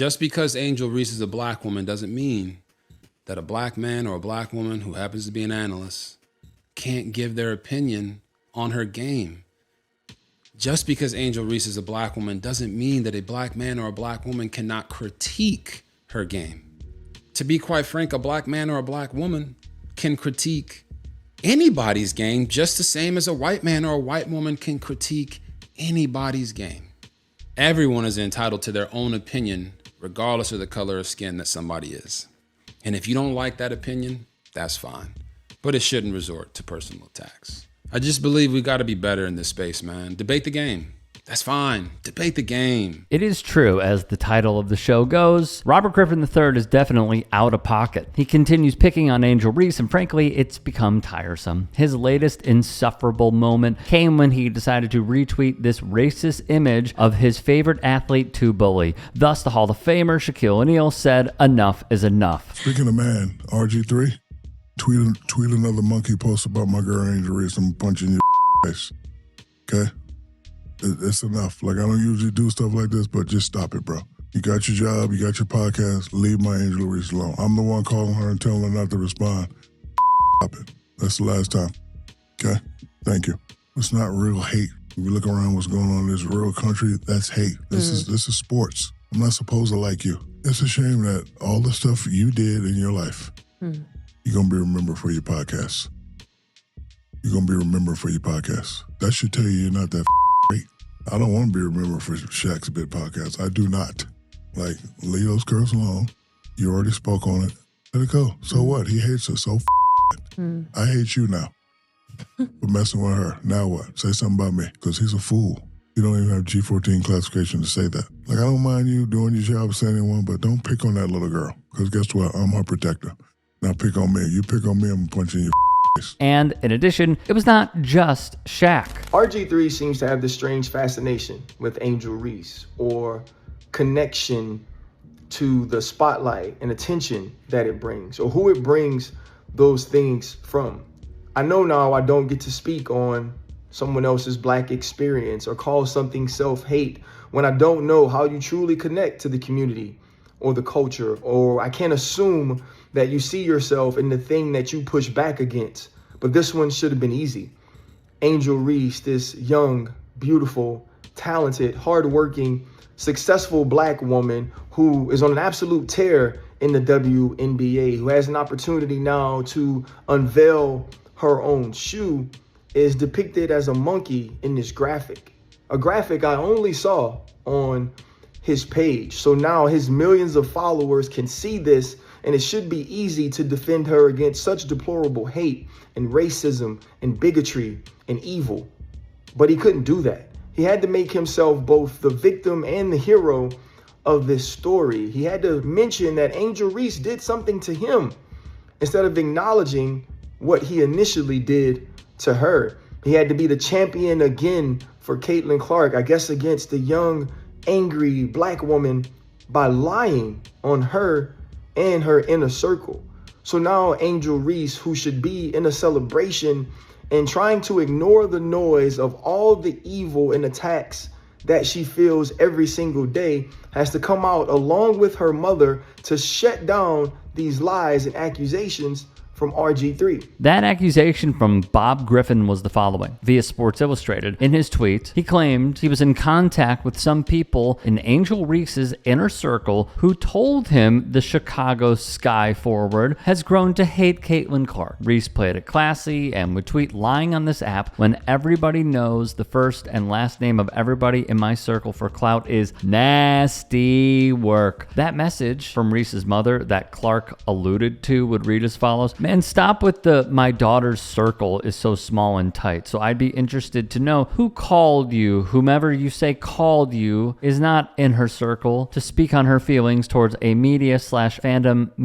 Just because Angel Reese is a black woman doesn't mean that a black man or a black woman who happens to be an analyst can't give their opinion on her game. Just because Angel Reese is a black woman doesn't mean that a black man or a black woman cannot critique her game. To be quite frank, a black man or a black woman can critique anybody's game just the same as a white man or a white woman can critique anybody's game. Everyone is entitled to their own opinion, regardless of the color of skin that somebody is. And if you don't like that opinion, that's fine. But it shouldn't resort to personal attacks. I just believe we got to be better in this space, man. Debate the game. That's fine. Debate the game. It is true, as the title of the show goes, Robert Griffin III is definitely out of pocket. He continues picking on Angel Reese, and frankly, it's become tiresome. His latest insufferable moment came when he decided to retweet this racist image of his favorite athlete to bully. Thus, the Hall of Famer Shaquille O'Neal said, "Enough is enough." Speaking of man, RG3, tweet another monkey post about my girl Angel Reese. I'm punching your face. Okay? It's enough. Like, I don't usually do stuff like this, but just stop it, bro. You got your job, you got your podcast, leave my Angel Reese alone. I'm the one calling her and telling her not to respond. Stop it. That's the last time. Okay? Thank you. It's not real hate. If you look around what's going on in this real country, that's hate. This is sports. I'm not supposed to like you. It's a shame that all the stuff you did in your life, you're going to be remembered for your podcast. You're going to be remembered for your podcast. That should tell you you're not that great. I don't want to be remembered for Shaq's Bit podcast. I do not. Like, leave those girls alone. You already spoke on it. Let it go. So what? He hates her. So I hate you now for messing with her. Now what? Say something about me, because he's a fool. You don't even have G14 classification to say that. Like, I don't mind you doing your job as anyone, but don't pick on that little girl, because guess what? I'm her protector. Now pick on me. You pick on me, I'm punching your face. And in addition, it was not just Shaq. RG3 seems to have this strange fascination with Angel Reese, or connection to the spotlight and attention that it brings, or who it brings those things from. I know now I don't get to speak on someone else's black experience or call something self-hate when I don't know how you truly connect to the community or the culture, or I can't assume that you see yourself in the thing that you push back against. But this one should have been easy. Angel Reese, this young, beautiful, talented, hardworking, successful black woman who is on an absolute tear in the WNBA, who has an opportunity now to unveil her own shoe, is depicted as a monkey in this graphic. A graphic I only saw on his page. So now his millions of followers can see this, and it should be easy to defend her against such deplorable hate and racism and bigotry and evil. But he couldn't do that. He had to make himself both the victim and the hero of this story. He had to mention that Angel Reese did something to him instead of acknowledging what he initially did to her. He had to be the champion again for Caitlin Clark, I guess against the young, angry black woman, by lying on her and her inner circle. So now Angel Reese, who should be in a celebration and trying to ignore the noise of all the evil and attacks that she feels every single day, has to come out along with her mother to shut down these lies and accusations from RG3. That accusation from Bob Griffin was the following. Via Sports Illustrated, in his tweet, he claimed he was in contact with some people in Angel Reese's inner circle who told him the Chicago Sky forward has grown to hate Caitlin Clark. Reese played it classy and would tweet lying on this app when everybody knows the first and last name of everybody in my circle for clout is nasty work. That message from Reese's mother that Clark alluded to would read as follows: and stop with the "my daughter's circle is so small and tight." So I'd be interested to know who called you. Whomever you say called you is not in her circle to speak on her feelings towards a fandom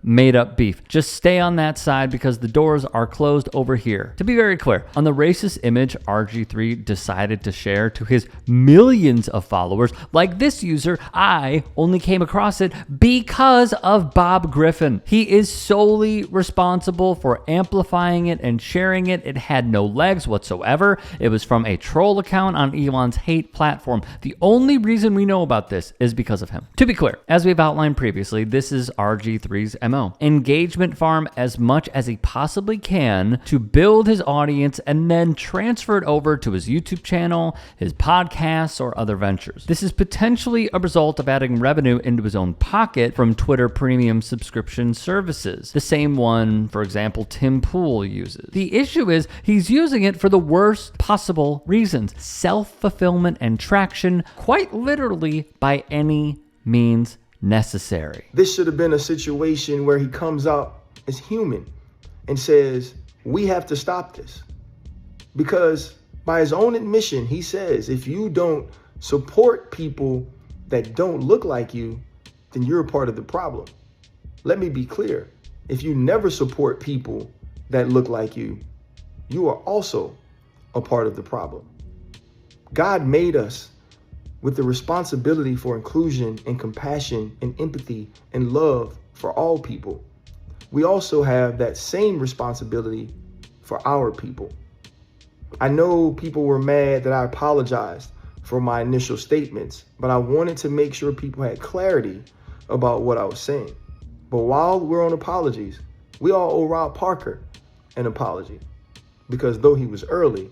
made up beef. Just stay on that side because the doors are closed over here. To be very clear, on the racist image RG3 decided to share to his millions of followers, like this user, I only came across it because of Bob Griffin. He is solely responsible for amplifying it and sharing it. It had no legs whatsoever. It was from a troll account on Elon's hate platform. The only reason we know about this is because of him. To be clear, as we've outlined previously, this is RG3's MO. Engagement farm as much as he possibly can to build his audience and then transfer it over to his YouTube channel, his podcasts, or other ventures. This is potentially a result of adding revenue into his own pocket from Twitter premium subscription services. The same one, for example, Tim Pool uses. The issue is he's using it for the worst possible reasons. Self-fulfillment and traction, quite literally by any means necessary. This should have been a situation where he comes out as human and says, we have to stop this. Because by his own admission, he says, if you don't support people that don't look like you, then you're a part of the problem. Let me be clear. If you never support people that look like you, you are also a part of the problem. God made us with the responsibility for inclusion and compassion and empathy and love for all people. We also have that same responsibility for our people. I know people were mad that I apologized for my initial statements, but I wanted to make sure people had clarity about what I was saying. But while we're on apologies, we all owe Rob Parker an apology, because though he was early,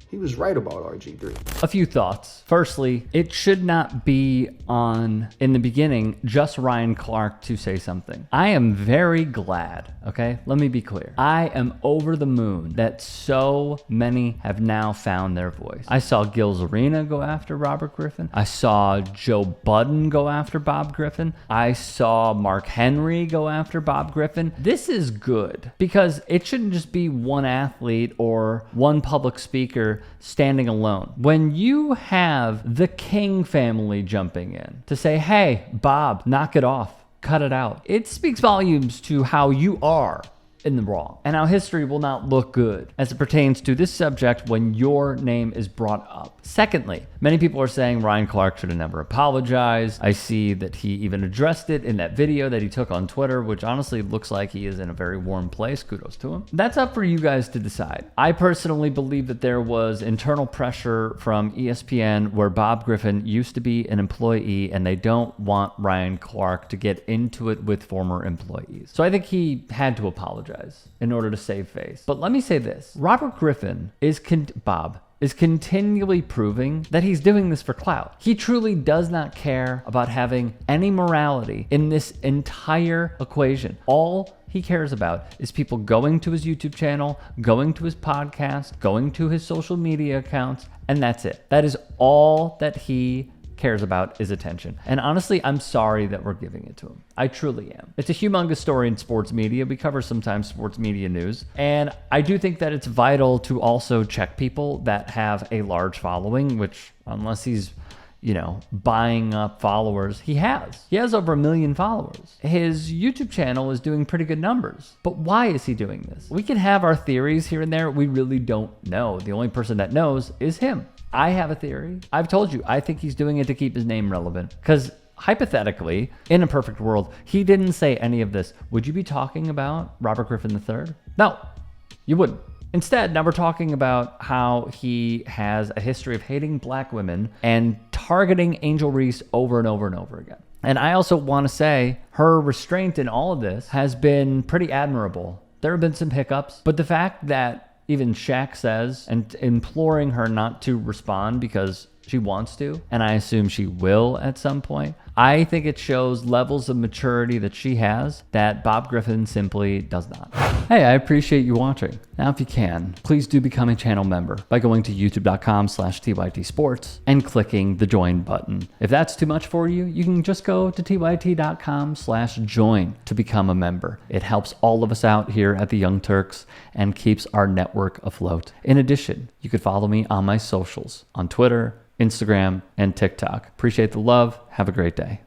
he was right about RG3. A few thoughts. Firstly, it should not be on, in the beginning, just Ryan Clark to say something. I am very glad, okay? Let me be clear. I am over the moon that so many have now found their voice. I saw Gil Zarina go after Robert Griffin. I saw Joe Budden go after Bob Griffin. I saw Mark Henry go after Bob Griffin. This is good because it shouldn't just be one athlete or one public speaker standing alone. When you have the King family jumping in to say, hey, Bob, knock it off, cut it out, it speaks volumes to how you are in the wrong and how history will not look good as it pertains to this subject when your name is brought up. Secondly, many people are saying Ryan Clark should have never apologized. I see that he even addressed it in that video that he took on Twitter, which honestly looks like he is in a very warm place. Kudos to him. That's up for you guys to decide. I personally believe that there was internal pressure from ESPN where Bob Griffin used to be an employee and they don't want Ryan Clark to get into it with former employees. So I think he had to apologize in order to save face. But let me say this. Robert Griffin is continually proving that he's doing this for clout. He truly does not care about having any morality in this entire equation. All he cares about is people going to his YouTube channel, going to his podcast, going to his social media accounts, and that's it. That is all that he cares about is attention. And honestly, I'm sorry that we're giving it to him. I truly am. It's a humongous story in sports media. We cover sometimes sports media news. And I do think that it's vital to also check people that have a large following, which unless he's, buying up followers, he has over 1 million followers. His YouTube channel is doing pretty good numbers. But why is he doing this? We can have our theories here and there. We really don't know. The only person that knows is him. I have a theory. I've told you, I think he's doing it to keep his name relevant. Because hypothetically, in a perfect world, he didn't say any of this. Would you be talking about Robert Griffin III? No, you wouldn't. Instead, now we're talking about how he has a history of hating black women and targeting Angel Reese over and over and over again. And I also want to say her restraint in all of this has been pretty admirable. There have been some hiccups, but the fact that even Shaq says and imploring her not to respond because she wants to, and I assume she will at some point, I think it shows levels of maturity that she has that Bob Griffin simply does not. Hey, I appreciate you watching. Now, if you can, please do become a channel member by going to youtube.com/TYT Sports and clicking the join button. If that's too much for you, you can just go to tyt.com/join to become a member. It helps all of us out here at the Young Turks and keeps our network afloat. In addition, you could follow me on my socials on Twitter, Instagram, and TikTok. Appreciate the love. Have a great day.